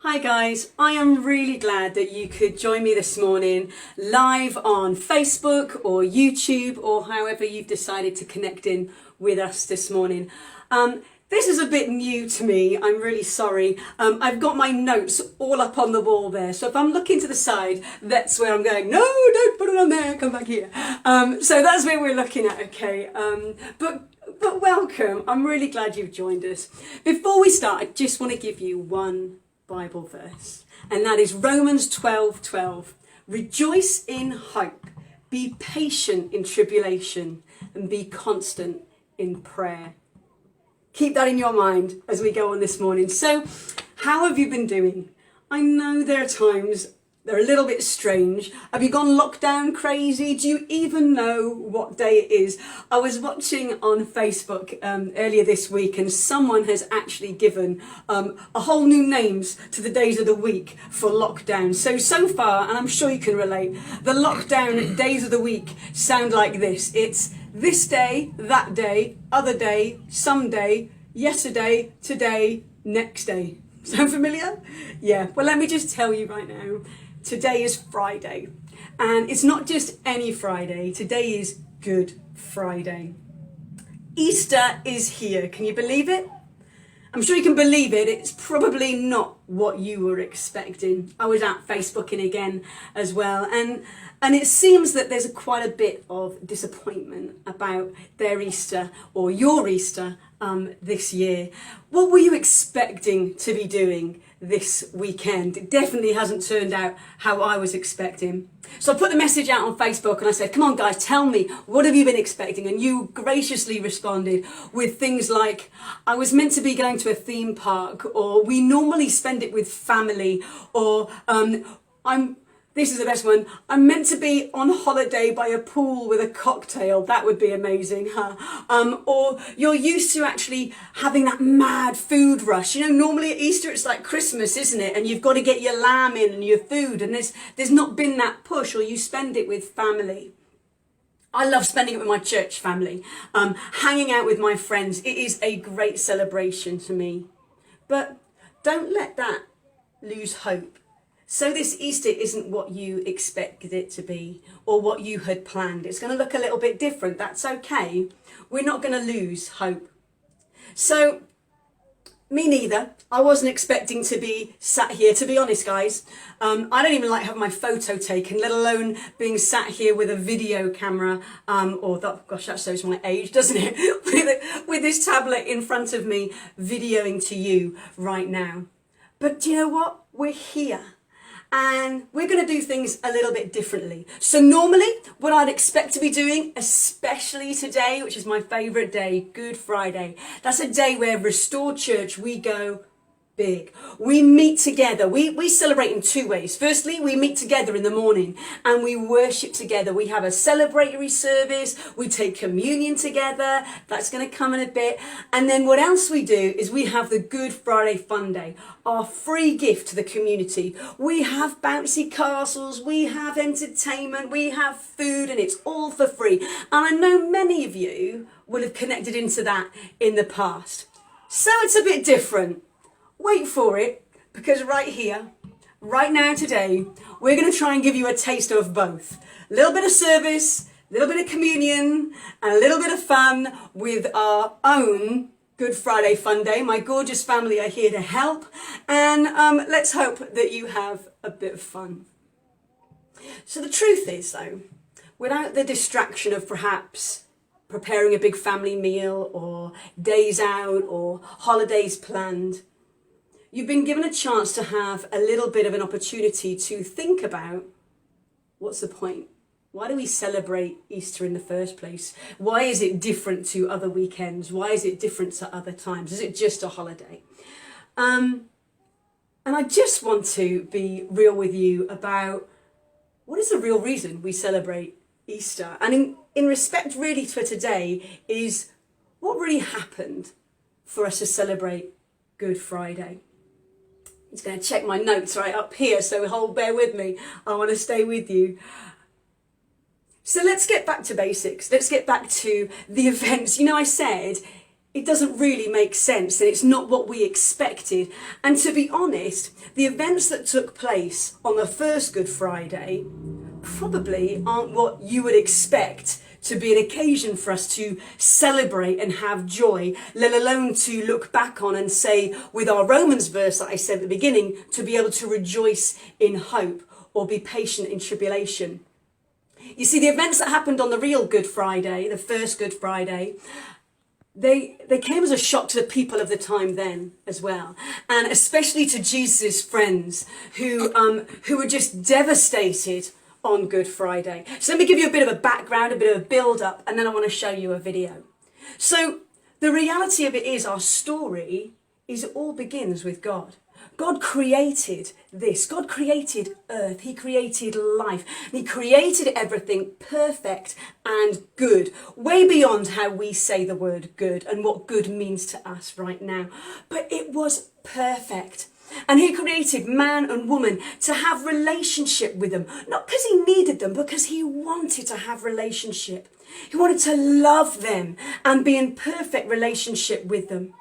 Hi guys, I am really glad that you could join me this morning live on Facebook or YouTube or however you've decided to connect in with us this morning. This is a bit new to me, I'm really sorry. I've got my notes all up on the wall there, so if I'm looking to the side, that's where I'm going, no, don't put it on there, come back here. So that's where we're looking at, okay. But welcome, I'm really glad you've joined us. Before we start, I just want to give you one Bible verse, and that is Romans 12:12. Rejoice in hope, be patient in tribulation, and be constant in prayer. Keep that in your mind as we go on this morning. So, how have you been doing? I know there are times they're a little bit strange. Have you gone lockdown crazy? Do you even know what day it is? I was watching on Facebook earlier this week, and someone has actually given a whole new names to the days of the week for lockdown. So far, and I'm sure you can relate, the lockdown days of the week sound like this. It's this day, that day, other day, someday, yesterday, today, next day. Sound familiar? Yeah. Well, let me just tell you right now. Today is Friday, and it's not just any Friday. Today is Good Friday. Easter is here. Can you believe it? I'm sure you can believe it. It's probably not what you were expecting. I was out Facebooking again as well, and it seems that there's quite a bit of disappointment about their Easter or your Easter this year. What were you expecting to be doing this weekend? It definitely hasn't turned out how I was expecting. So I put the message out on Facebook and I said, come on guys, tell me, what have you been expecting? And you graciously responded with things like, I was meant to be going to a theme park, or we normally spend it with family, or this is the best one, I'm meant to be on holiday by a pool with a cocktail. That would be amazing, huh? Or you're used to actually having that mad food rush. You know, normally at Easter it's like Christmas, isn't it? And you've got to get your lamb in and your food, and there's not been that push, or you spend it with family. I love spending it with my church family, hanging out with my friends. It is a great celebration to me. But don't let that lose hope. So this Easter isn't what you expected it to be or what you had planned. It's going to look a little bit different. That's okay. We're not going to lose hope. So, me neither. I wasn't expecting to be sat here, to be honest, guys. I don't even like having my photo taken, let alone being sat here with a video camera, gosh, that shows my age, doesn't it? with this tablet in front of me, videoing to you right now. But do you know what? We're here. And we're going to do things a little bit differently. So normally, what I'd expect to be doing, especially today, which is my favourite day, Good Friday, that's a day where Restored Church, we go big. We meet together. We celebrate in two ways. Firstly, we meet together in the morning and we worship together. We have a celebratory service. We take communion together. That's going to come in a bit. And then what else we do is we have the Good Friday Fun Day, our free gift to the community. We have bouncy castles. We have entertainment. We have food, and it's all for free. And I know many of you will have connected into that in the past. So it's a bit different. Wait for it, because right here, right now, today, we're going to try and give you a taste of both. A little bit of service, a little bit of communion, and a little bit of fun with our own Good Friday Fun Day. My gorgeous family are here to help, and let's hope that you have a bit of fun. So the truth is, though, without the distraction of perhaps preparing a big family meal or days out or holidays planned, you've been given a chance to have a little bit of an opportunity to think about, what's the point? Why do we celebrate Easter in the first place? Why is it different to other weekends? Why is it different to other times? Is it just a holiday? And I just want to be real with you about what is the real reason we celebrate Easter. And in respect really for today is what really happened for us to celebrate Good Friday. I'm just going to check my notes right up here, so bear with me. I want to stay with you. So let's get back to basics. Let's get back to the events. You know, I said it doesn't really make sense, and it's not what we expected. And to be honest, the events that took place on the first Good Friday probably aren't what you would expect to be an occasion for us to celebrate and have joy, let alone to look back on and say, with our Romans verse that I said at the beginning, to be able to rejoice in hope or be patient in tribulation. You see, the events that happened on the real Good Friday, the first Good Friday, they came as a shock to the people of the time then as well, and especially to Jesus' friends who were just devastated on Good Friday. So let me give you a bit of a background, a bit of a build-up, and then I want to show you a video. So the reality of it is, our story is it all begins with God. God created this. God created earth. He created life. He created everything perfect and good, way beyond how we say the word good and what good means to us right now. But it was perfect. And he created man and woman to have relationship with them, not because he needed them, because he wanted to have relationship. He wanted to love them and be in perfect relationship with them.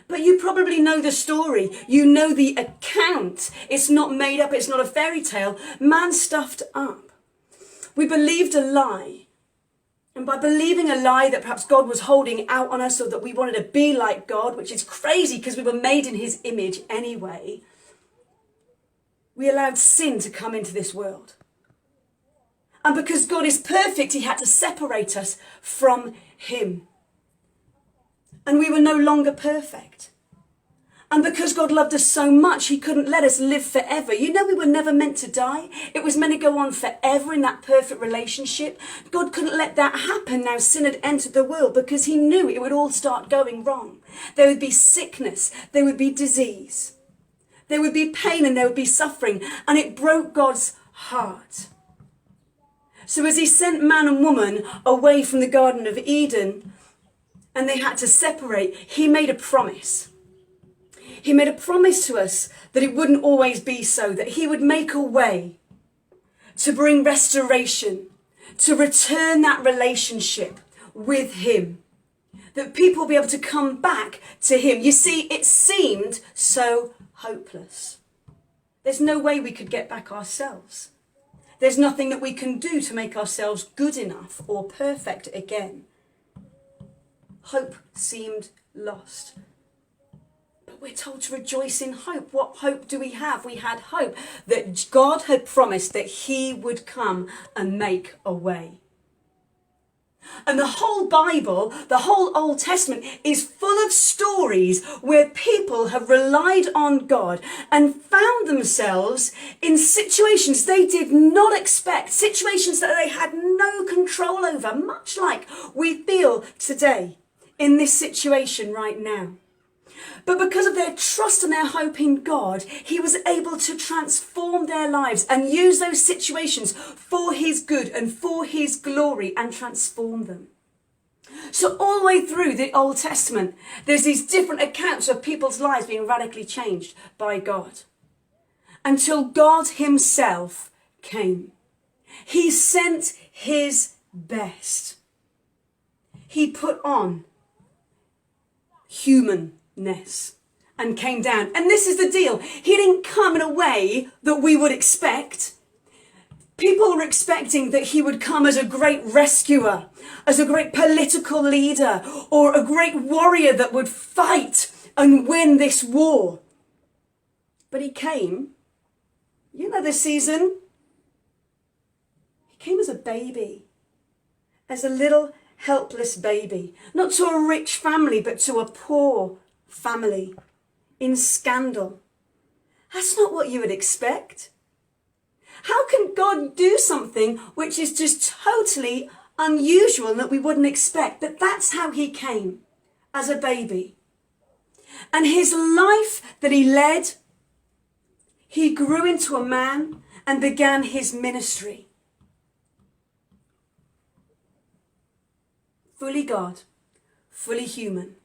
But you probably know the story. You know the account. It's not made up. It's not a fairy tale. Man stuffed up. We believed a lie. And by believing a lie that perhaps God was holding out on us, or that we wanted to be like God, which is crazy because we were made in his image anyway, we allowed sin to come into this world. And because God is perfect, he had to separate us from him. And we were no longer perfect. And because God loved us so much, he couldn't let us live forever. You know, we were never meant to die. It was meant to go on forever in that perfect relationship. God couldn't let that happen now sin had entered the world, because he knew it would all start going wrong. There would be sickness. There would be disease. There would be pain and there would be suffering. And it broke God's heart. So as he sent man and woman away from the Garden of Eden, and they had to separate, he made a promise. He made a promise to us that it wouldn't always be so, that he would make a way to bring restoration, to return that relationship with him, that people will be able to come back to him. You see, it seemed so hopeless. There's no way we could get back ourselves. There's nothing that we can do to make ourselves good enough or perfect again. Hope seemed lost. But we're told to rejoice in hope. What hope do we have? We had hope that God had promised that he would come and make a way. And the whole Bible, the whole Old Testament, is full of stories where people have relied on God and found themselves in situations they did not expect, situations that they had no control over, much like we feel today in this situation right now. But because of their trust and their hope in God, he was able to transform their lives and use those situations for his good and for his glory and transform them. So all the way through the Old Testament, there's these different accounts of people's lives being radically changed by God. Until God himself came. He sent his best. He put on humanness and came down. And this is the deal. He didn't come in a way that we would expect. People were expecting that he would come as a great rescuer, as a great political leader, or a great warrior that would fight and win this war. But he came, you know the season, he came as a baby, as a little helpless baby, not to a rich family, but to a poor family in scandal. That's not what you would expect. How can God do something which is just totally unusual and that we wouldn't expect? But that's how he came, as a baby. And his life that he led, he grew into a man and began his ministry. Fully God, fully human,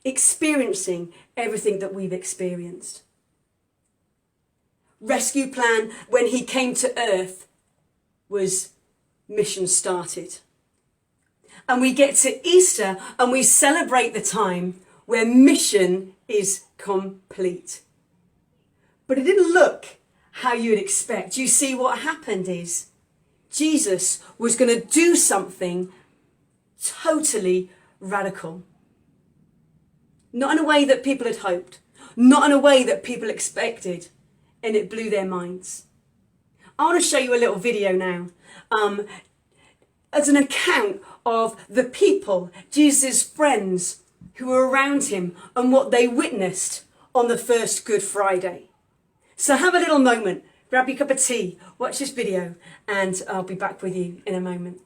experiencing everything that we've experienced. Rescue plan when he came to earth was mission started. And we get to Easter and we celebrate the time where mission is complete. But it didn't look how you'd expect. You see, what happened is Jesus was going to do something totally radical. Not in a way that people had hoped, not in a way that people expected, and it blew their minds. I want to show you a little video now as an account of the people, Jesus' friends, who were around him and what they witnessed on the first Good Friday. So have a little moment, grab your cup of tea, watch this video, and I'll be back with you in a moment.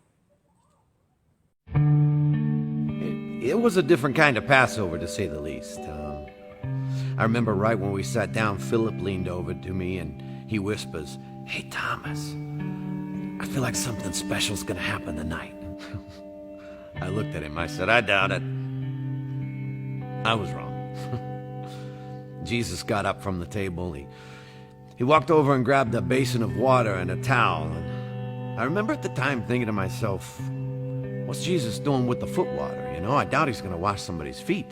It was a different kind of Passover, to say the least. I remember right when we sat down, Philip leaned over to me and he whispers, "Hey, Thomas, I feel like something special's gonna happen tonight." I looked at him. I said, "I doubt it." I was wrong. Jesus got up from the table. He walked over and grabbed a basin of water and a towel. And I remember at the time thinking to myself, what's Jesus doing with the foot water? You know, I doubt he's going to wash somebody's feet.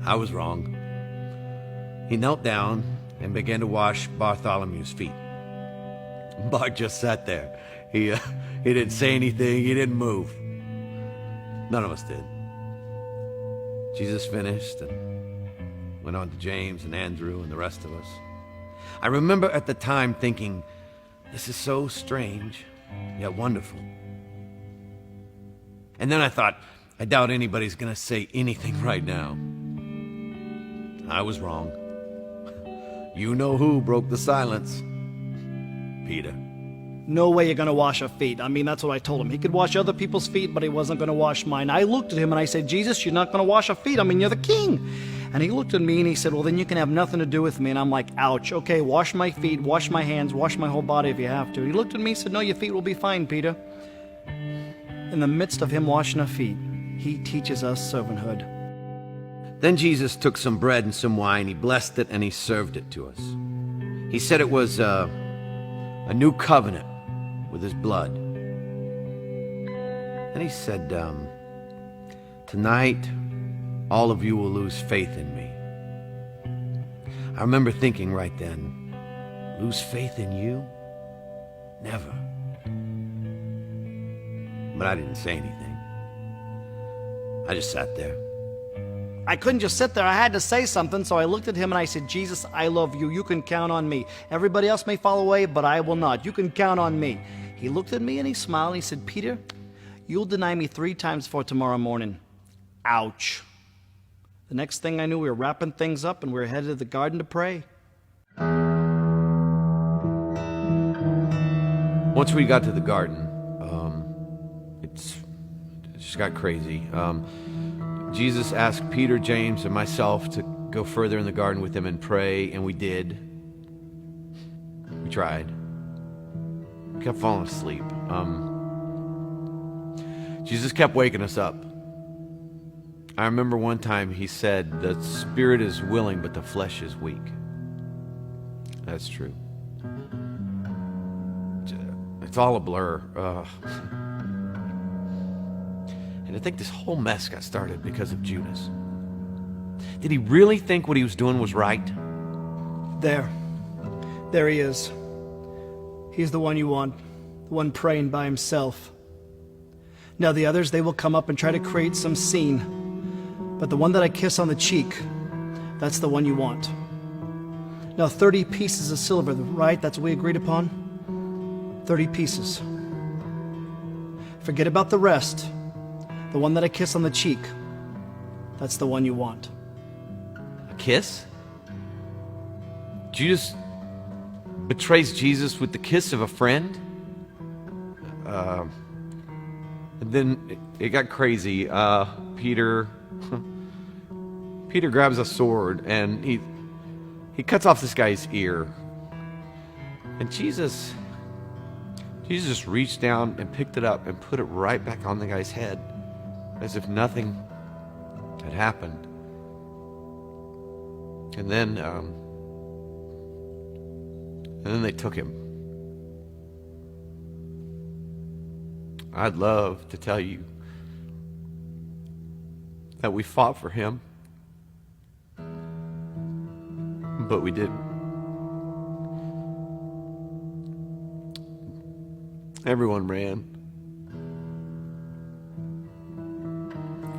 I was wrong. He knelt down and began to wash Bartholomew's feet. Bart just sat there. He didn't say anything. He didn't move. None of us did. Jesus finished and went on to James and Andrew and the rest of us. I remember at the time thinking, this is so strange, yet wonderful. And then I thought, I doubt anybody's going to say anything right now. I was wrong. You know who broke the silence. Peter. No way you're going to wash our feet. I mean, that's what I told him. He could wash other people's feet, but he wasn't going to wash mine. I looked at him and I said, Jesus, you're not going to wash our feet. I mean, you're the king. And he looked at me and he said, well, then you can have nothing to do with me. And I'm like, ouch. Okay, wash my feet, wash my hands, wash my whole body if you have to. And he looked at me and said, no, your feet will be fine, Peter. In the midst of him washing our feet, he teaches us servanthood. Then Jesus took some bread and some wine. He blessed it and he served it to us. He said it was a new covenant with his blood. And he said, tonight, all of you will lose faith in me. I remember thinking right then, lose faith in you? Never. But I didn't say anything. I just sat there. I couldn't just sit there. I had to say something, so I looked at him and I said, Jesus, I love you. You can count on me. Everybody else may fall away, but I will not. You can count on me. He looked at me and he smiled and he said, Peter, you'll deny me 3 times for tomorrow morning. Ouch. The next thing I knew, we were wrapping things up and we were headed to the garden to pray. Once we got to the garden, it just got crazy. Jesus asked Peter, James, and myself to go further in the garden with him and pray, and we did. We tried. We kept falling asleep. Jesus kept waking us up. I remember one time he said, the spirit is willing, but the flesh is weak. That's true. It's all a blur. And I think this whole mess got started because of Judas. Did he really think what he was doing was right? There he is. He's the one you want, the one praying by himself. Now the others, they will come up and try to create some scene. But the one that I kiss on the cheek, that's the one you want. Now 30 pieces of silver, right? That's what we agreed upon? 30 pieces. Forget about the rest. The one that I kiss on the cheek, that's the one you want. A kiss? Judas betrays Jesus with the kiss of a friend? And then it got crazy. Peter grabs a sword and he cuts off this guy's ear. And Jesus just reached down and picked it up and put it right back on the guy's head, as if nothing had happened. And then they took him. I'd love to tell you that we fought for him, but we didn't. Everyone ran.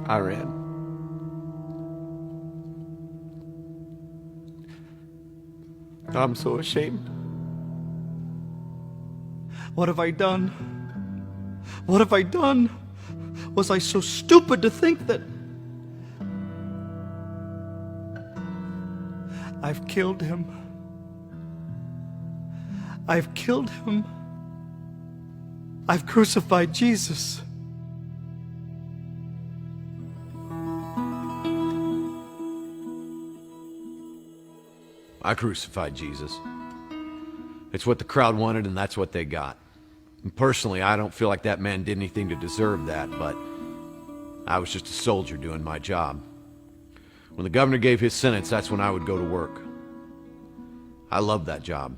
I ran. I'm so ashamed. What have I done? What have I done? Was I so stupid to think that I've killed him? I've killed him. I've crucified Jesus. I crucified Jesus. It's what the crowd wanted, and that's what they got. And personally, I don't feel like that man did anything to deserve that, but I was just a soldier doing my job. When the governor gave his sentence, that's when I would go to work. I loved that job.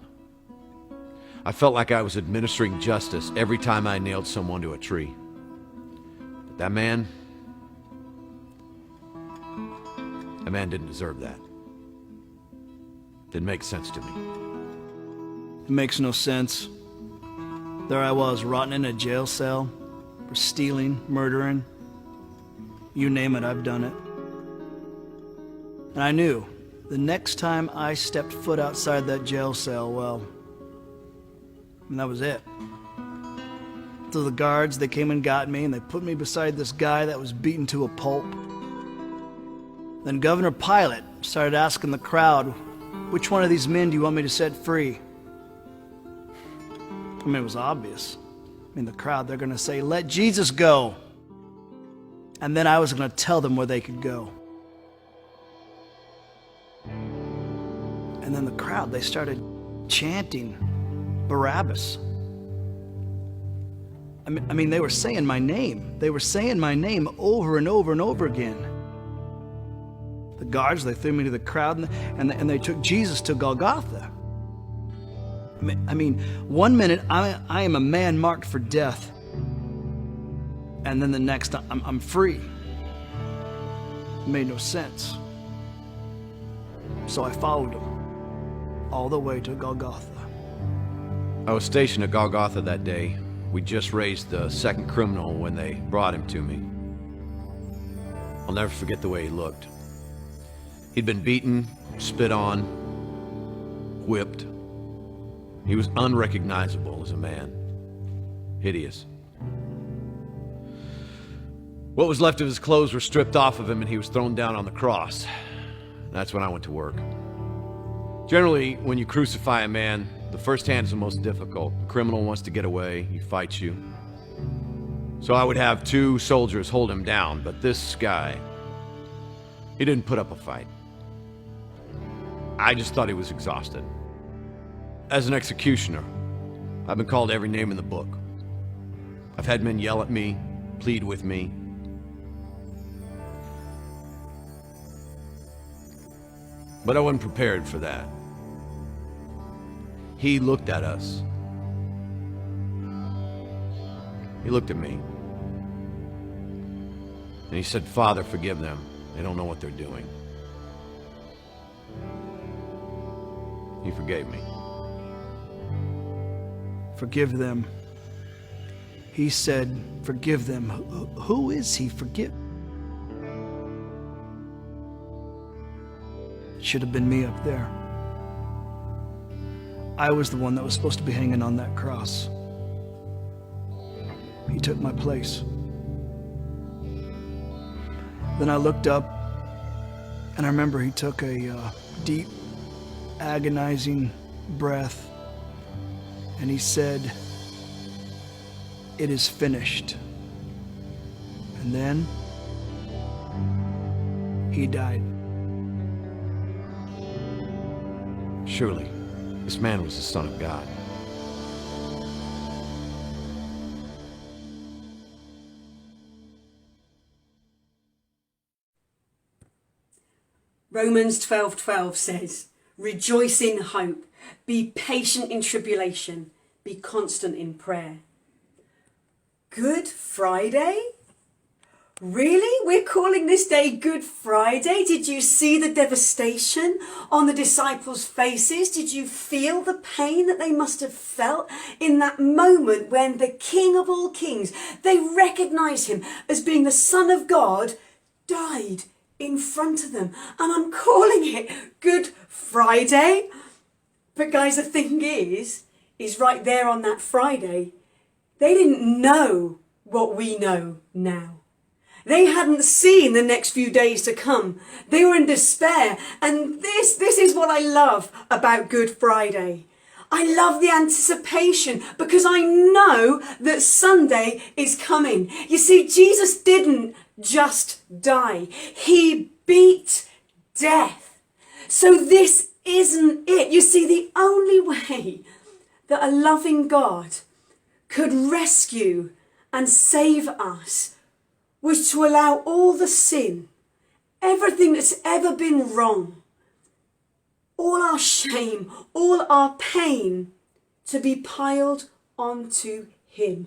I felt like I was administering justice every time I nailed someone to a tree. But that man didn't deserve that. Didn't make sense to me. It makes no sense. There I was, rotting in a jail cell for stealing, murdering. You name it, I've done it. And I knew the next time I stepped foot outside that jail cell, well, and that was it. So the guards, they came and got me, and they put me beside this guy that was beaten to a pulp. Then Governor Pilate started asking the crowd, which one of these men do you want me to set free? I mean, it was obvious. I mean, the crowd, they're going to say, let Jesus go. And then I was going to tell them where they could go. And then the crowd, they started chanting Barabbas. I mean, they were saying my name. They were saying my name over and over and over again. The guards, they threw me to the crowd, and they took Jesus to Golgotha. I mean, one minute I am a man marked for death, and then the next I'm free. It made no sense. So I followed him all the way to Golgotha. I was stationed at Golgotha that day. We just raised the second criminal when they brought him to me. I'll never forget the way he looked. He'd been beaten, spit on, whipped. He was unrecognizable as a man. Hideous. What was left of his clothes were stripped off of him, and he was thrown down on the cross. That's when I went to work. Generally, when you crucify a man, the first hand is the most difficult. The criminal wants to get away, he fights you. So I would have two soldiers hold him down, but this guy, he didn't put up a fight. I just thought he was exhausted. As an executioner, I've been called every name in the book. I've had men yell at me, plead with me. But I wasn't prepared for that. He looked at us. He looked at me. And he said, "Father, forgive them. They don't know what they're doing." He forgave me. Forgive them. He said, forgive them. Who is he? Forgive. It should have been me up there. I was the one that was supposed to be hanging on that cross. He took my place. Then I looked up, and I remember he took a deep, agonizing breath, and he said, "It is finished." And then he died. Surely, this man was the Son of God. Romans 12:12 says, "Rejoice in hope, be patient in tribulation, be constant in prayer." Good Friday? Really? We're calling this day Good Friday? Did you see the devastation on the disciples' faces? Did you feel the pain that they must have felt in that moment when the King of all kings, they recognized him as being the Son of God, died in front of them? And I'm calling it Good Friday. But guys, the thing is right there on that Friday, they didn't know what we know now. They hadn't seen the next few days to come. They were in despair. And this is what I love about Good Friday. I love the anticipation because I know that Sunday is coming. You see, Jesus didn't just die. He beat death. So this isn't it. You see, the only way that a loving God could rescue and save us was to allow all the sin, everything that's ever been wrong, all our shame, all our pain to be piled onto him.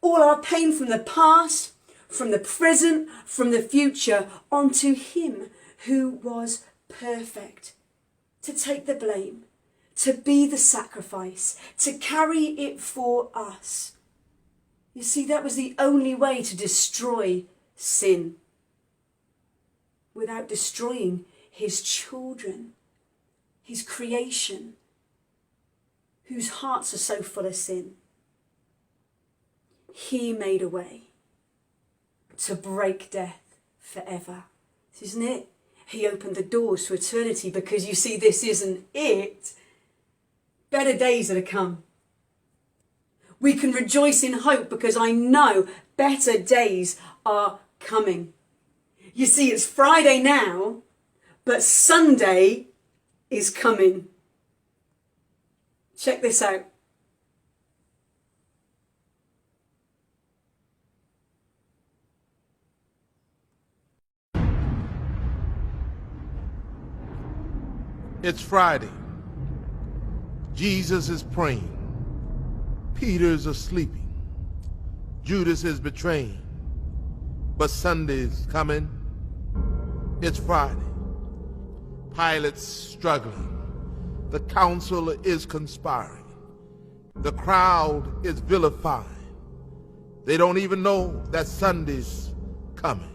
All our pain from the past, from the present, from the future, onto him who was perfect. To take the blame, to be the sacrifice, to carry it for us. You see, that was the only way to destroy sin without destroying his children, his creation, whose hearts are so full of sin. He made a way to break death forever. Isn't it? He opened the doors to eternity because you see, this isn't it. Better days are to come. We can rejoice in hope because I know better days are coming. You see, it's Friday now, but Sunday is coming. Check this out. It's Friday. Jesus is praying. Peter's asleep. Judas is betraying. But Sunday's coming. It's Friday. Pilate's struggling. The council is conspiring. The crowd is vilifying. They don't even know that Sunday's coming.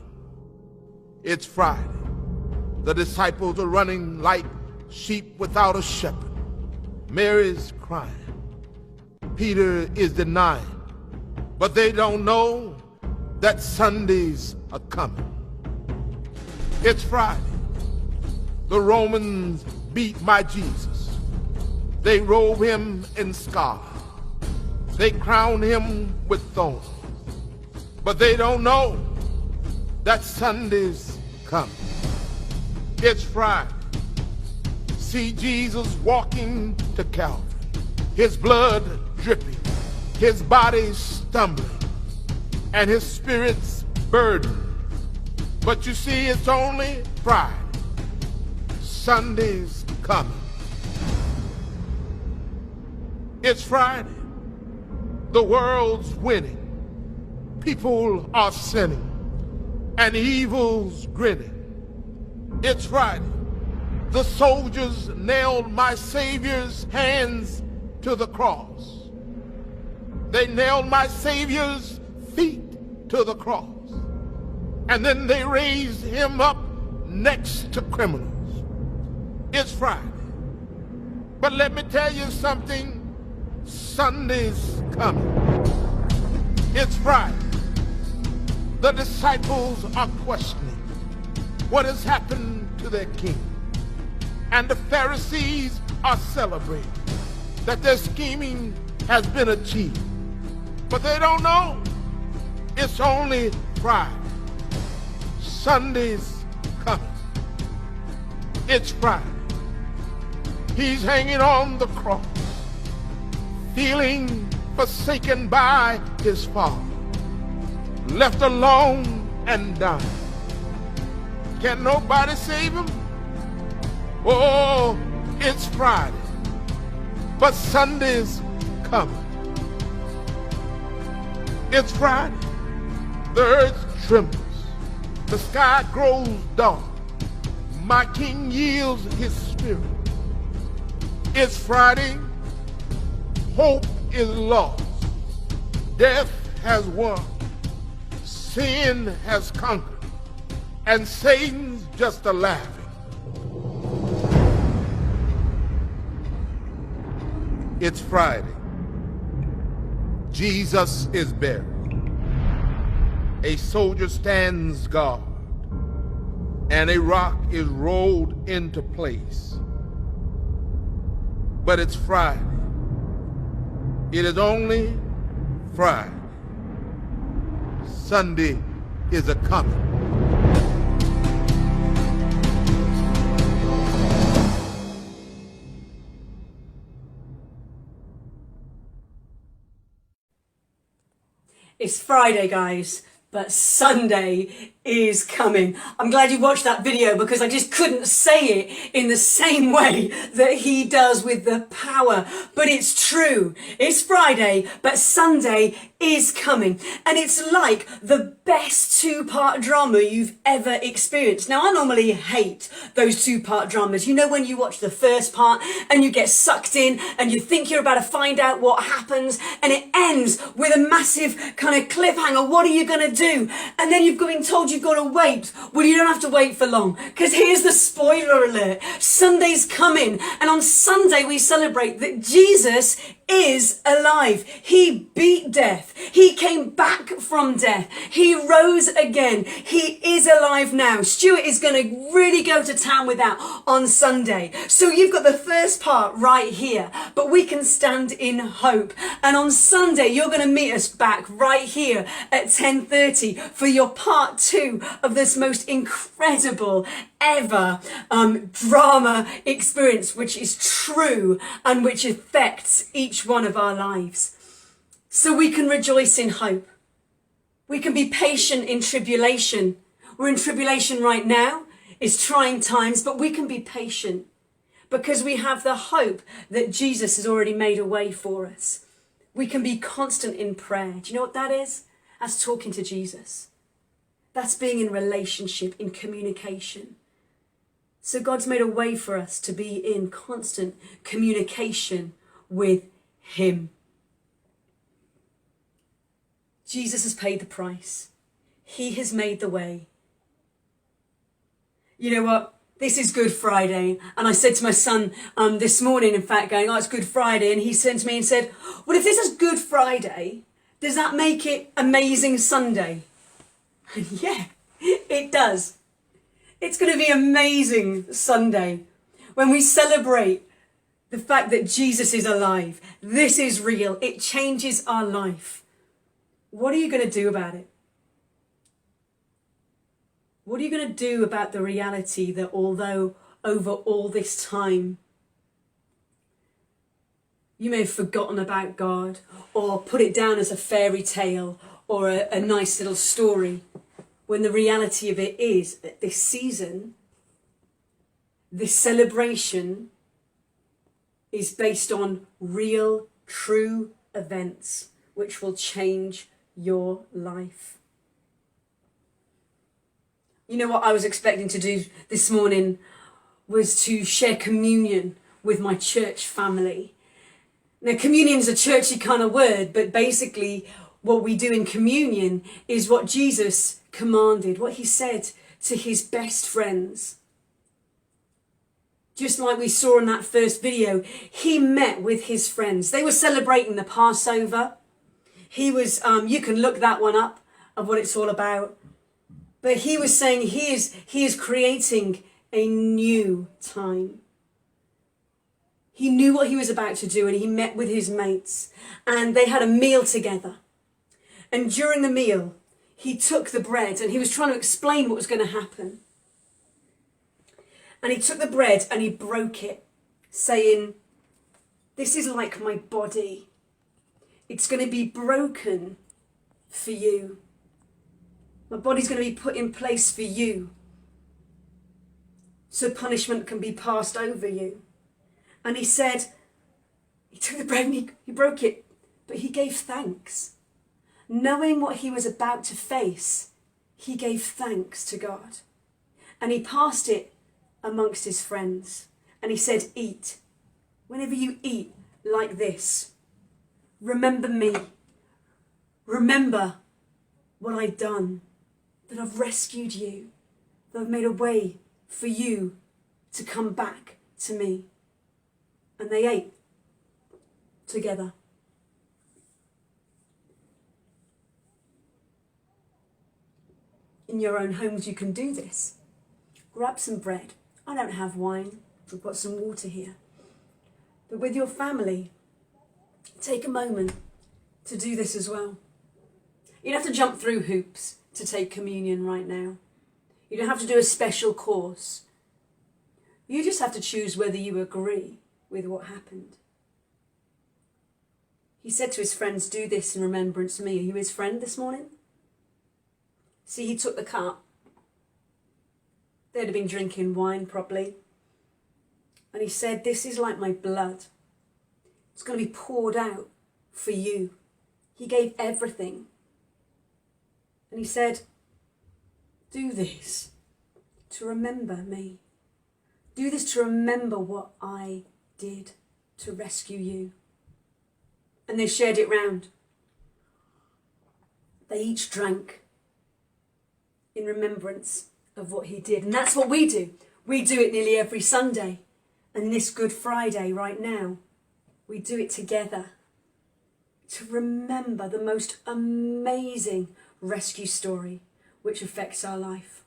It's Friday. The disciples are running like sheep without a shepherd. Mary's crying. Peter is denying. But they don't know that Sundays are coming. It's Friday. The Romans beat my Jesus. They robe him in scarlet. They crown him with thorns. But they don't know that Sunday's coming. It's Friday. See Jesus walking to Calvary. His blood dripping. His body stumbling. And his spirit's burdened. But you see, it's only Friday. Sunday's coming. It's Friday. The world's winning. People are sinning. And evil's grinning. It's Friday. The soldiers nailed my Savior's hands to the cross. They nailed my Savior's feet to the cross. And then they raised him up next to criminals. It's Friday. But let me tell you something. Sunday's coming. It's Friday. The disciples are questioning what has happened to their king. And the Pharisees are celebrating that their scheming has been achieved. But they don't know it's only Friday. Sunday's coming. It's Friday. He's hanging on the cross, feeling forsaken by his Father, left alone and dying. Can nobody save him? Oh, it's Friday, but Sunday's coming. It's Friday. The earth trembles. The sky grows dark. My King yields his spirit. It's Friday. Hope is lost. Death has won. Sin has conquered. And Satan's just a laughing. It's Friday. Jesus is buried. A soldier stands guard, and a rock is rolled into place. But it's Friday. It is only Friday. Sunday is a coming. It's Friday, guys, but Sunday is coming. I'm glad you watched that video because I just couldn't say it in the same way that he does with the power. But it's true. It's Friday, but Sunday is coming. And it's like the best two-part drama you've ever experienced. Now, I normally hate those two-part dramas. You know, when you watch the first part and you get sucked in and you think you're about to find out what happens and it ends with a massive kind of cliffhanger. What are you going to do? And then you've been told you've got to wait. Well, you don't have to wait for long, because here's the spoiler alert. Sunday's coming, and on Sunday we celebrate that Jesus is alive. He beat death. He came back from death. He rose again. He is alive now. Stuart is going to really go to town with that on Sunday. So you've got the first part right here, but we can stand in hope. And on Sunday, you're going to meet us back right here at 10:30 for your part 2 of this most incredible ever drama experience, which is true and which affects each one of our lives. So we can rejoice in hope. We can be patient in tribulation. We're in tribulation right now. It's trying times, but we can be patient because we have the hope that Jesus has already made a way for us. We can be constant in prayer. Do you know what that is? That's talking to Jesus. That's being in relationship, in communication. So God's made a way for us to be in constant communication with him. Jesus has paid the price. He has made the way. You know what? This is Good Friday. And I said to my son this morning, in fact, going, oh, it's Good Friday. And he turned to me and said, well, if this is Good Friday, does that make it Amazing Sunday? And yeah, it does. It's going to be Amazing Sunday when we celebrate the fact that Jesus is alive. This is real. It changes our life. What are you going to do about it? What are you going to do about the reality that although over all this time you may have forgotten about God or put it down as a fairy tale or a nice little story, when the reality of it is that this season, this celebration is based on real, true events which will change your life. You know what I was expecting to do this morning was to share communion with my church family. Now, communion is a churchy kind of word, but basically what we do in communion is what Jesus commanded, what he said to his best friends. Just like we saw in that first video, he met with his friends. They were celebrating the Passover. He was, you can look that one up of what it's all about. But he was saying he is creating a new time. He knew what he was about to do and he met with his mates and they had a meal together. And during the meal, he took the bread and he was trying to explain what was going to happen. And he took the bread and he broke it, saying, this is like my body. It's going to be broken for you. My body's going to be put in place for you, so punishment can be passed over you. And he said, he took the bread and he broke it, but he gave thanks. knowing what he was about to face, he gave thanks to God. And he passed it amongst his friends. And he said, eat. Whenever you eat like this, remember me. Remember what I've done, that I've rescued you, that I've made a way for you to come back to me. And they ate together. In your own homes, you can do this. Grab some bread. I don't have wine. We've got some water here. But with your family, take a moment to do this as well. You don't have to jump through hoops to take communion right now. You don't have to do a special course. You just have to choose whether you agree with what happened. He said to his friends, do this in remembrance of me. Are you his friend this morning? See, he took the cup. They'd have been drinking wine probably. And he said, this is like my blood. It's going to be poured out for you. He gave everything. And he said, do this to remember me. Do this to remember what I did to rescue you. And they shared it round. They each drank in remembrance of what he did. And that's what we do. We do it nearly every Sunday. And this Good Friday right now, we do it together to remember the most amazing rescue story which affects our life.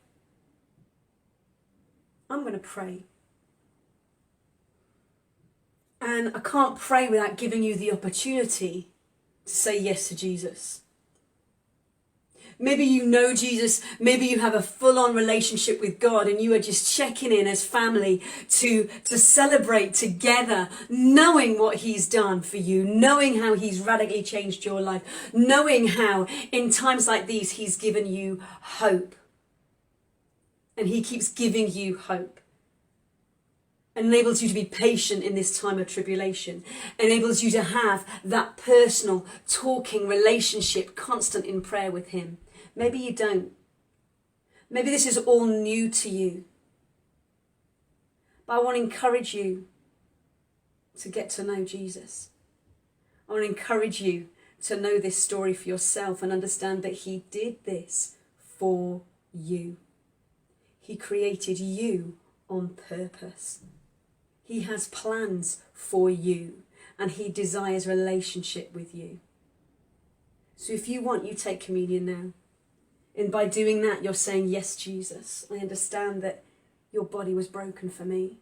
I'm going to pray. And I can't pray without giving you the opportunity to say yes to Jesus. Maybe you know Jesus, maybe you have a full-on relationship with God and you are just checking in as family to celebrate together, knowing what he's done for you, knowing how he's radically changed your life, knowing how in times like these he's given you hope. And he keeps giving you hope. Enables you to be patient in this time of tribulation, enables you to have that personal talking relationship constant in prayer with him. Maybe you don't. Maybe this is all new to you. But I want to encourage you to get to know Jesus. I want to encourage you to know this story for yourself and understand that he did this for you. He created you on purpose. He has plans for you and he desires relationship with you. So if you want, you take communion now. And by doing that, you're saying, yes, Jesus, I understand that your body was broken for me.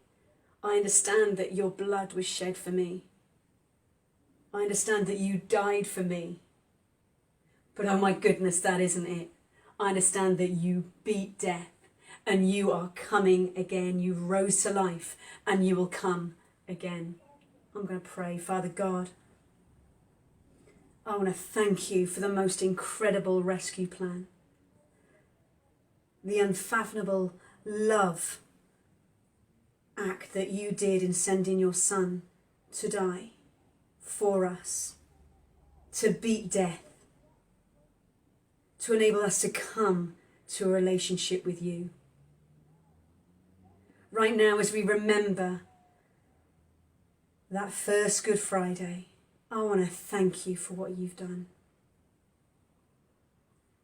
I understand that your blood was shed for me. I understand that you died for me. But oh my goodness, that isn't it. I understand that you beat death. And you are coming again. You rose to life and you will come again. I'm going to pray. Father God, I want to thank you for the most incredible rescue plan. The unfathomable love act that you did in sending your son to die for us, to beat death, to enable us to come to a relationship with you. Right now, as we remember that first Good Friday, I want to thank you for what you've done.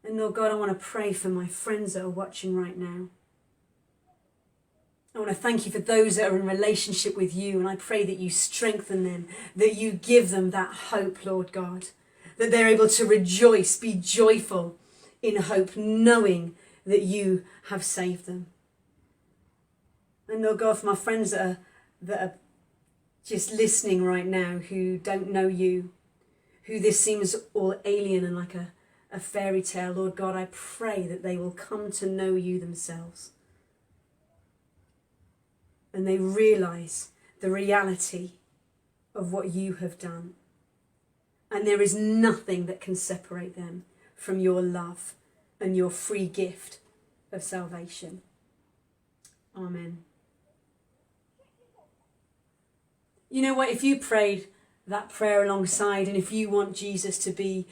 And Lord God, I want to pray for my friends that are watching right now. I want to thank you for those that are in relationship with you, and I pray that you strengthen them, that you give them that hope, Lord God, that they're able to rejoice, be joyful in hope, knowing that you have saved them. And Lord God, for my friends that are just listening right now who don't know you, who this seems all alien and like a fairy tale, Lord God, I pray that they will come to know you themselves. And they realise the reality of what you have done. And there is nothing that can separate them from your love and your free gift of salvation. Amen. You know what, if you prayed that prayer alongside. And if you want Jesus to be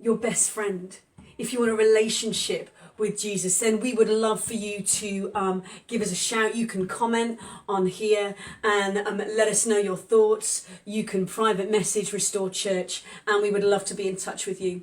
your best friend, if you want a relationship with Jesus, then we would love for you to give us a shout. You can comment on here and let us know your thoughts. You can private message Restore Church, and we would love to be in touch with you.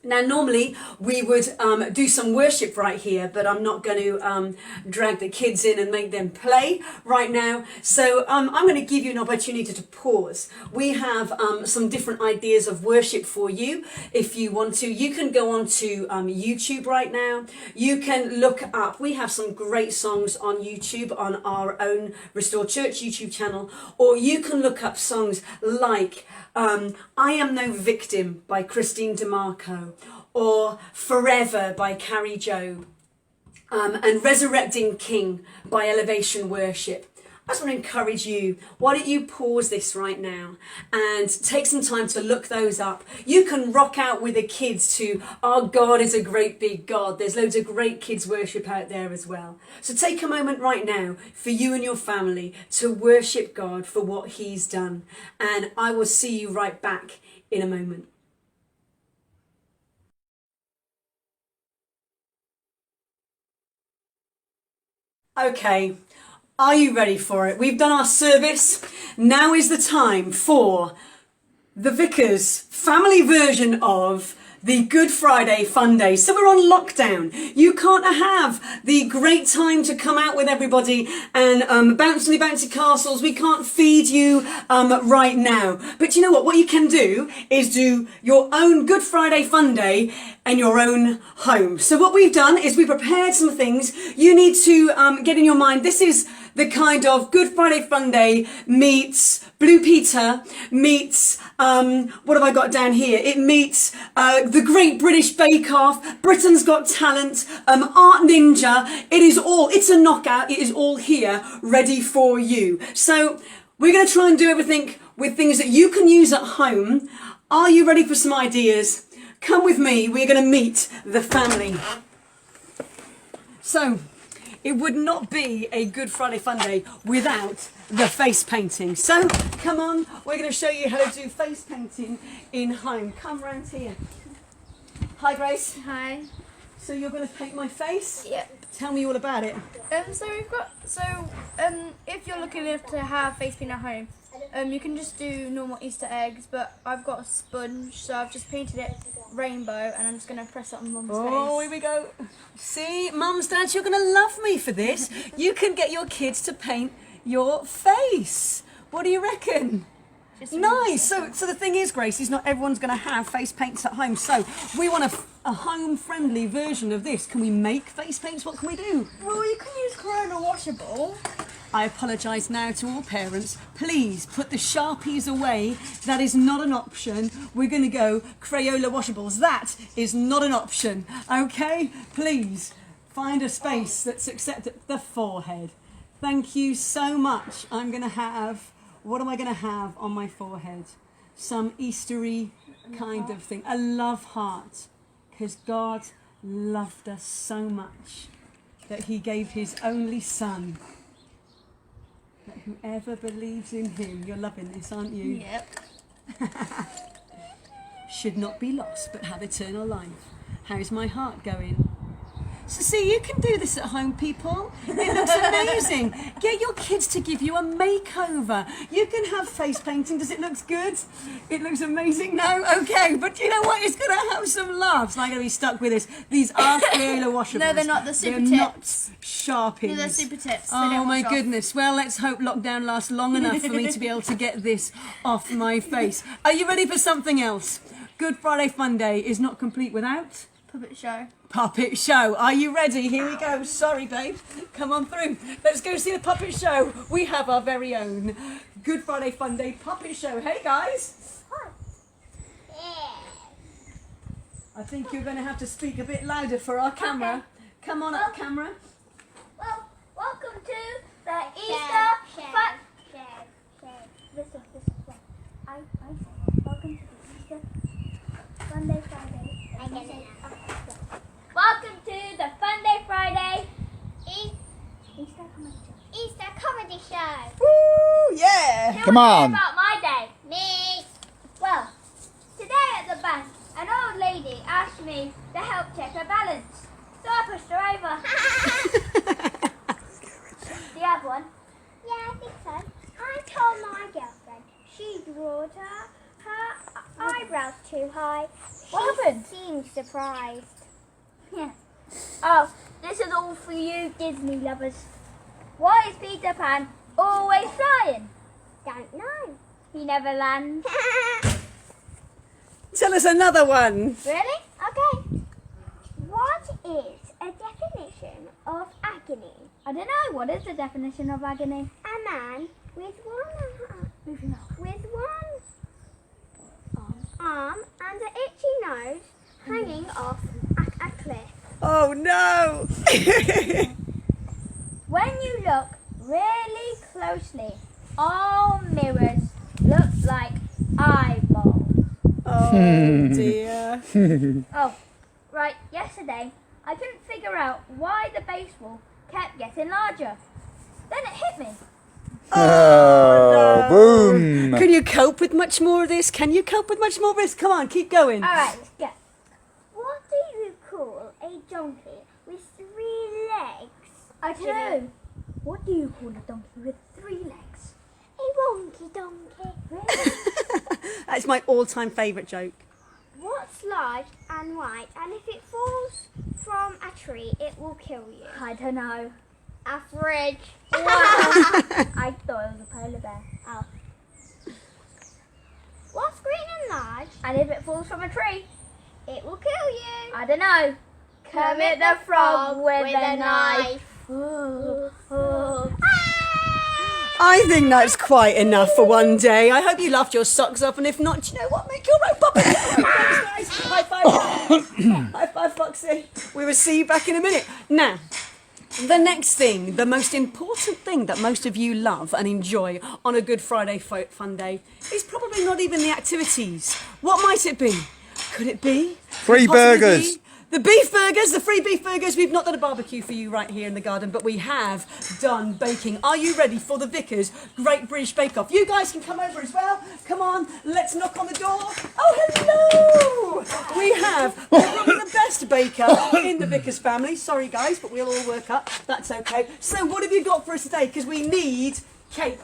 Now, normally we would do some worship right here, but I'm not going to drag the kids in and make them play right now. So I'm going to give you an opportunity to pause. We have some different ideas of worship for you. If you want to, you can go on to YouTube right now. You can look up. We have some great songs on YouTube on our own Restore Church YouTube channel, or you can look up songs like I Am No Victim by Christine DeMarco, or Forever by Carrie Job, and Resurrecting King by Elevation Worship. I just want to encourage you, why don't you pause this right now and take some time to look those up. You can rock out with the kids to Our God is a Great Big God. There's loads of great kids worship out there as well. So take a moment right now for you and your family to worship God for what he's done. And I will see you right back in a moment. Okay. Are you ready for it? We've done our service. Now is the time for the Vickers family version of the Good Friday Fun Day. So we're on lockdown. You can't have the great time to come out with everybody and bounce on the bouncy castles. We can't feed you right now. But you know what? What you can do is do your own Good Friday Fun Day in your own home. So what we've done is we prepared some things. You need to get in your mind, this is the kind of Good Friday Fun Day meets Blue Peter, meets, what have I got down here? It meets the Great British Bake Off, Britain's Got Talent, Art Ninja. It's a knockout. It is all here ready for you. So we're going to try and do everything with things that you can use at home. Are you ready for some ideas? Come with me. We're going to meet the family. So, it would not be a Good Friday Fun Day without the face painting. So, come on, we're going to show you how to do face painting in home. Come round here. Hi, Grace. Hi. So you're going to paint my face? Yep. Tell me all about it. If you're looking to have face paint at home, you can just do normal Easter eggs, but I've got a sponge, so I've just painted it rainbow, and I'm just going to press it on Mum's face. Oh, here we go. See, Mums, Dads, you're going to love me for this. You can get your kids to paint your face. What do you reckon? Nice. So the thing is, Grace, is not everyone's going to have face paints at home. So we want a home-friendly version of this. Can we make face paints? What can we do? Well, you can use Crayola washable. I apologise now to all parents. Please put the Sharpies away. That is not an option. We're going to go Crayola washables. That is not an option. Okay? Please find a space that's accepted. The forehead. Thank you so much. I'm going to have... What am I going to have on my forehead? Some Eastery kind of thing. A love heart. Because God loved us so much that he gave his only son. That whoever believes in him, you're loving this, aren't you? Yep. Should not be lost, but have eternal life. How's my heart going? So see, you can do this at home, people. It looks amazing. Get your kids to give you a makeover. You can have face painting. Does it look good? It looks amazing. No? Okay. But you know what? It's going to have some laughs. I'm going to be stuck with this. These are Crayola washables. No, they're not. The super They're tips. not Sharpies. No, they're super tips. They Oh don't my wash off. goodness. Well, let's hope lockdown lasts long enough for me to be able to get this off my face. Are you ready for something else? Good Friday Fun Day is not complete without... Puppet show. Puppet show. Are you ready? Here we go. Sorry, babe. Come on through. Let's go see the puppet show. We have our very own Good Friday Fun Day puppet show. Hey, guys. I think you're going to have to speak a bit louder for our camera. Come on up, camera. Well, welcome to the Easter Fun. Welcome to the Easter Fun Day Friday. Welcome to the Fun Day Friday Easter Comedy Show. Woo, yeah. Who wants to hear about my day? Me. extra over. Do you have one? Yeah, I think so. I told my girlfriend she drew her eyebrows too high. What happened? She seemed surprised. Yeah. Oh, this is all for you Disney lovers. Why is Peter Pan always flying? Don't know. He never lands. Tell us another one. Really? Okay. What is a definition of agony? I don't know. What is the definition of agony? A man with one arm and an itchy nose hanging off a cliff. Oh no! When you look really closely, all mirrors look like eyeballs. Oh dear. Oh, right. Yesterday, I couldn't figure out why the base wall kept getting larger. Then it hit me. Oh, boom! Can you cope with much more of this? Can you cope with much more of this? Come on, keep going. All right, let's go. What do you call a donkey with 3 legs? I don't know. What do you call a donkey with 3 legs? A wonky donkey. Really? That's my all-time favourite joke. What's large and white, and if it falls from a tree, it will kill you? I don't know. A fridge. Wow. I thought it was a polar bear. Oh. What's green and large? And if it falls from a tree, It will kill you. I don't know. Kermit the Frog with a knife. I think that's quite enough for one day. I hope you laughed your socks off, and if not, do you know what? Make your own puppet. Thanks, guys. High five. High five, Foxy. We will see you back in a minute. Now, the next thing, the most important thing that most of you love and enjoy on a Good Friday fun day is probably not even the activities. What might it be? Could it be? Free Could it possibly burgers. be the beef burgers, the free beef burgers. We've not done a barbecue for you right here in the garden, but we have done baking. Are you ready for the Vickers Great British Bake Off? You guys can come over as well. Come on, let's knock on the door. Oh, hello! We have probably the best baker in the Vickers family. Sorry, guys, but we'll all work up. That's okay. So what have you got for us today? Because we need cake.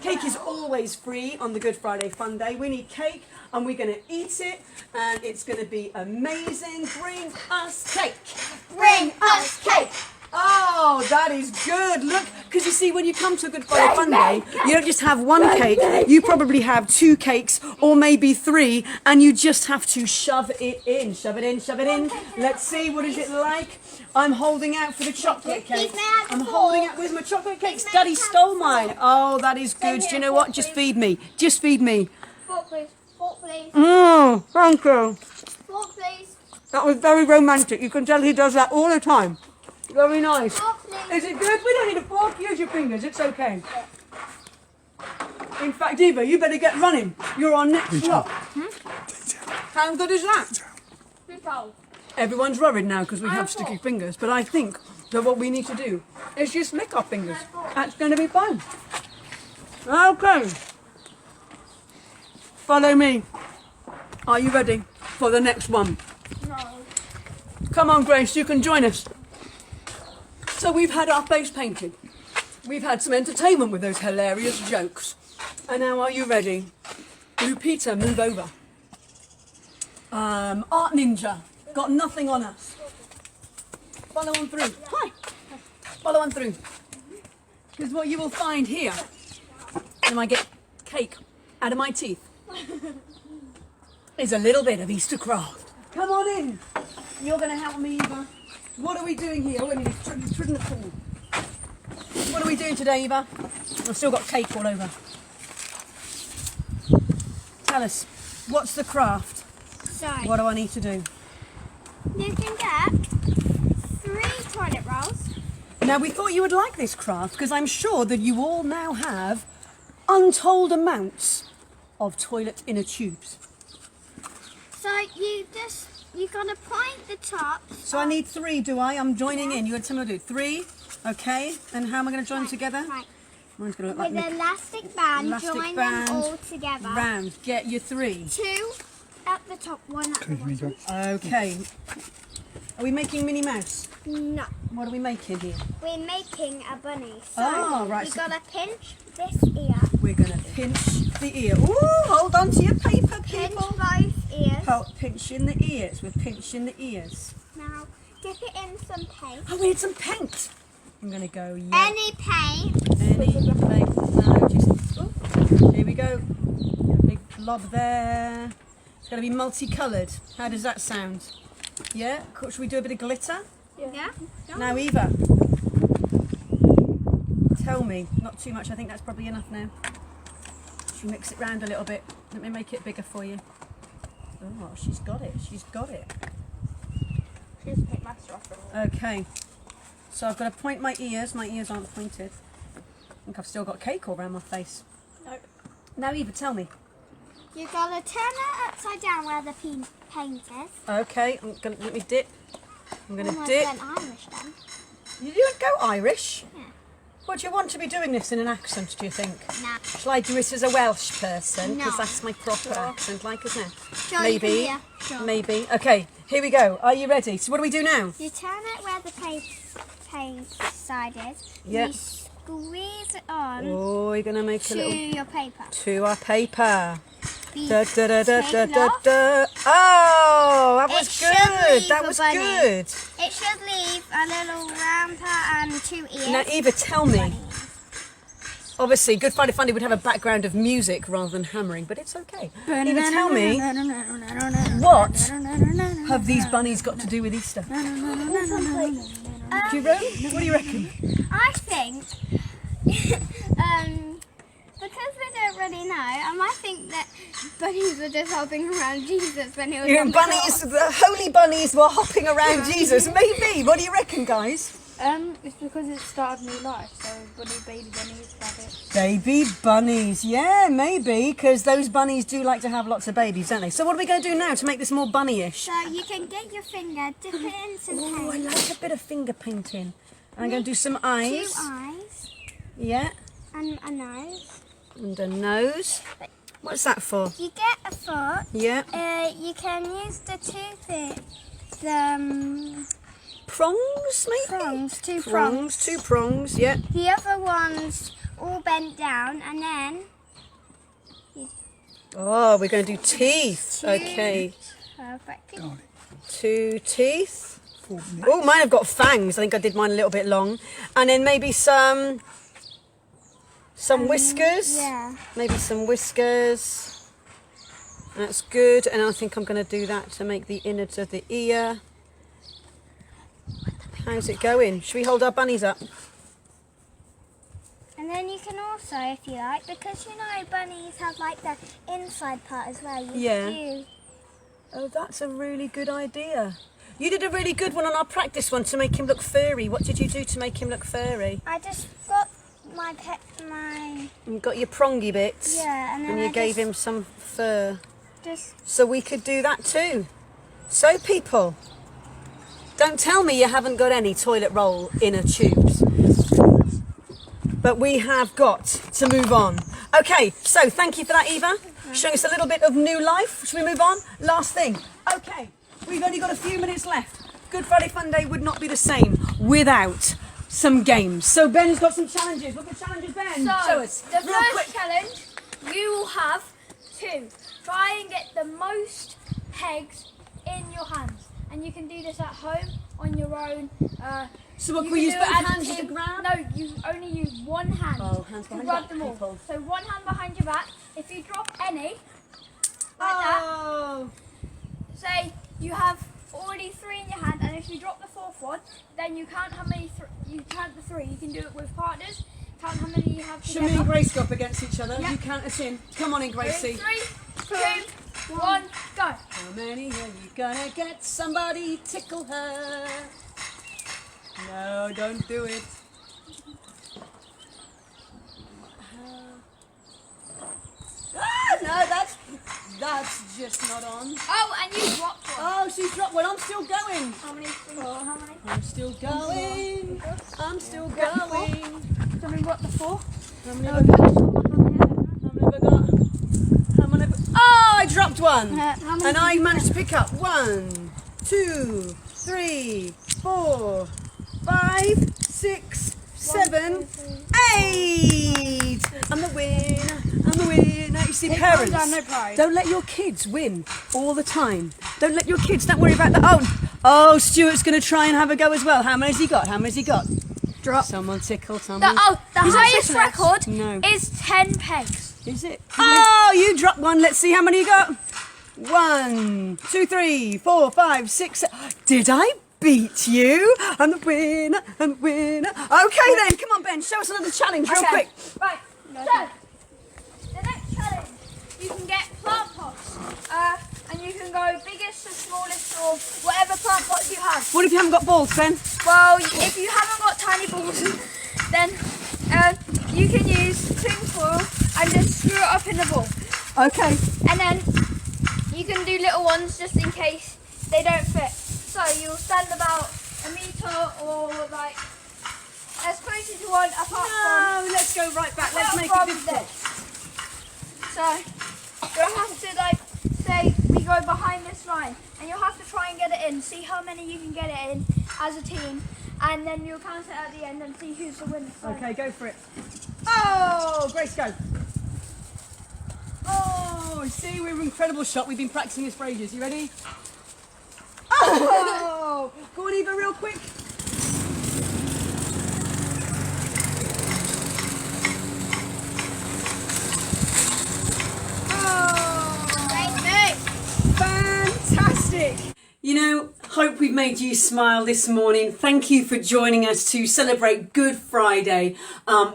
Cake is always free on the Good Friday Fun Day. We need cake, and we're going to eat it, and it's going to be amazing. Bring us cake. Bring us cake. Oh, that is good. Look, because you see, when you come to a Good Friday Fun Day, you don't just have one cake. You probably have 2 cakes, or maybe 3, and you just have to shove it in. Shove it in, shove it in. Let's see, what is it like? I'm holding out for the chocolate cake. I'm holding out. Where's my chocolate cakes? Daddy stole mine. Oh, that is good. Do you know what? Just feed me. Just feed me. Fork, please. Fork, please. Thank you. Fork, please. That was very romantic. You can tell he does that all the time. Very nice. Fork, please. Is it good? We don't need a fork. Use your fingers. It's okay. In fact, Eva, you better get running. You're our next stop. How good is that? Everyone's worried now because we have sticky fingers, but I think that what we need to do is just lick our fingers. That's going to be fun. Okay. Follow me. Are you ready for the next one? No. Come on, Grace, you can join us. So we've had our face painted. We've had some entertainment with those hilarious jokes. And now are you ready? Lupita, move over. Art Ninja, got nothing on us. Follow on through. Hi. Follow on through. Because what you will find here, when I get cake out of my teeth, is a little bit of Easter craft. Come on in. You're going to help me, Eva. What are we doing here? Oh, wait, it's the pool. What are we doing today, Eva? I've still got cake all over. Tell us, what's the craft? Sorry. What do I need to do? You can get 3 toilet rolls. Now, we thought you would like this craft because I'm sure that you all now have untold amounts of toilet inner tubes. So you gotta point the top. So I need 3, do I? I'm joining in. You got to tell me what to do. 3, okay. And how am I going to join them together? Right. Mine's going to look With like an elastic band, Elastic join band them all together. round. Get your 3. 2 at the top, one at the bottom. Okay. Are we making Minnie Mouse? No, What are we making here? we're making a bunny. So Oh, right, we so- gotta pinch this ear, We're going to pinch the ear. Ooh, hold on to your paper, pinch people. both ears. Pinching the ears. We're pinching the ears. Now dip it in some paint. Oh, we need some paint. I'm going to go, yeah. Any paint. Any paint. No, just, oh, here we go. Big blob there. It's going to be multicoloured. How does that sound? Yeah? Should we do a bit of glitter? Yeah. Now, Eva. Tell me. Not too much. I think that's probably enough now. Should we mix it round a little bit? Let me make it bigger for you. Oh, she's got it. She's got it. She's a paint master after all. Okay. So I've got to point my ears. My ears aren't pointed. I think I've still got cake all around my face. Nope. Now, Eva, tell me. You gotta turn it upside down where the paint is. Okay, let me dip. I'm going to Almost dip. went Irish then. You didn't go Irish? Yeah. What, do you want to be doing this in an accent, do you think? Nah. Shall I do it as a Welsh person? Because No. that's my proper accent, like, isn't it? Sure, you can, Maybe. yeah, sure. Maybe. Okay, here we go. Are you ready? So what do we do now? You turn it where the paint side is. Yeah. You squeeze it on Oh, you're going to make a to little... your paper. To our paper. Be- Da, da, da, da, take da, it da, off. da. Oh, that It was should good. leave That a was bunny. good. It should leave a little round part and 2 ears. Now, Eva, tell me. Obviously, Good Friday Funday would have a background of music rather than hammering, but it's okay. Eva, tell me, what have these bunnies got to do with Easter? Do you reckon? What do you reckon? I think, because we don't really know, I might think that bunnies were just hopping around Jesus when he was on the Bunnies, cross. the holy bunnies were hopping around Jesus. Maybe. What do you reckon, guys? It's because it's the start of new life, so baby bunnies have it. Baby bunnies. Yeah, maybe, because those bunnies do like to have lots of babies, don't they? So what are we going to do now to make this more bunnyish? So you can get your finger, dip it in some Oh, I paint. like a bit of finger painting. I'm going to do some eyes. 2 eyes Yeah, and a nose. and a nose. What's that for? You get a foot. Yeah. You can use the 2 Prongs, maybe? prongs, 2 prongs. 2 prongs, yeah. The other one's all bent down, and then Oh, we're going to do teeth. Two. Okay. perfect. 2 teeth. Oh, mine have got fangs. I think I did mine a little bit long. And then maybe some whiskers. Yeah. Maybe some whiskers. That's good. And I think I'm going to do that to make the innards of the ear. How's it going? Should we hold our bunnies up? And then you can also, if you like, because you know bunnies have like the inside part as well. Yeah. You Oh, that's a really good idea. You did a really good one on our practice one to make him look furry. What did you do to make him look furry? I just got my You got your prongy bits. yeah, and then And you I gave just, him some fur. just So we could do that too. So people, don't tell me you haven't got any toilet roll inner tubes. But we have got to move on. Okay, so thank you for that, Eva. Showing us a little bit of new life. Should we move on? Last thing. Okay, we've only got a few minutes left. Good Friday Fun Day would not be the same without some games. So Ben's got some challenges. What are the challenges, Ben? Show us. The Real first quick. challenge, you will have 2. Try and get the most pegs in your hands. And you can do this at home, on your own. So what, You can we use can do it both as a hands to team. grab? No, you only use one hand Oh, hands to behind grab back, them all. people. So one hand behind your back. If you drop any, like that, Oh. say you have already 3 in your hand, and if you drop the 4th one, then you count how many. You count the 3. You can do it with partners. Count how many you have Should together. me and Grace go up against each other? Yeah. You count us in. Come on in, Gracie. 3, 2, 1, go. How many are you gonna get? Somebody tickle her. No, don't do it. No, that's just not on. Oh, and you dropped one. Oh, she's dropped one. I'm still going. How many? How many? I'm still going. I'm still going. Tell me what the 4. How many have I got? How many have I got? How many have I... Oh, I dropped one. one. How many And I did you managed to pick up 1, 2, 3, 4, 5, 6, 7, 8. I'm the winner. I'm the winner. You see, Hey, parents, calm down, no pride. don't let your kids win all the time. Don't let your kids, don't worry about that. Oh, Stuart's going to try and have a go as well. How many has he got? How many has he got? Drop. Someone tickle, someone. The Is that highest six? record No. is 10 pegs. Is it? Oh, you dropped one. Let's see how many you got. 1, 2, 3, 4, 5, 6. Did I beat you? I'm the winner. I'm the winner. Okay then, come on, Ben. Show us another challenge real quick. Right, so, the next challenge, you can get plant pots, and you can go biggest to smallest or whatever plant pots you have. What if you haven't got balls, Ben? Well, if you haven't got tiny balls, then you can use cling foil and just screw it up in the ball. Okay. And then you can do little ones just in case they don't fit. So you'll stand about a metre or like as close as you want apart No, let's go right back. Let's make it from difficult. this. So you'll have to like say we go behind this line and you'll have to try and get it in. See how many you can get it in as a team. And then you'll count it at the end and see who's the winner. So, Okay, go for it. Oh, Grace, go. Oh, see, we're an incredible shot. We've been practicing this for ages. You ready? Oh, go on, Eva, real quick. Fantastic! You know, hope we've made you smile this morning. Thank you for joining us to celebrate Good Friday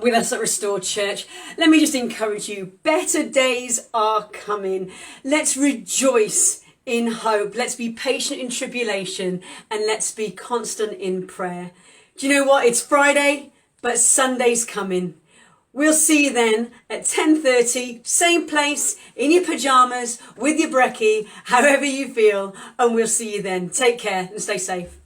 with us at Restored Church. Let me just encourage you, better days are coming. Let's rejoice in hope. Let's be patient in tribulation and let's be constant in prayer. Do you know what? It's Friday, but Sunday's coming. We'll see you then at 10:30, same place, in your pyjamas, with your brekkie, however you feel, and we'll see you then. Take care and stay safe.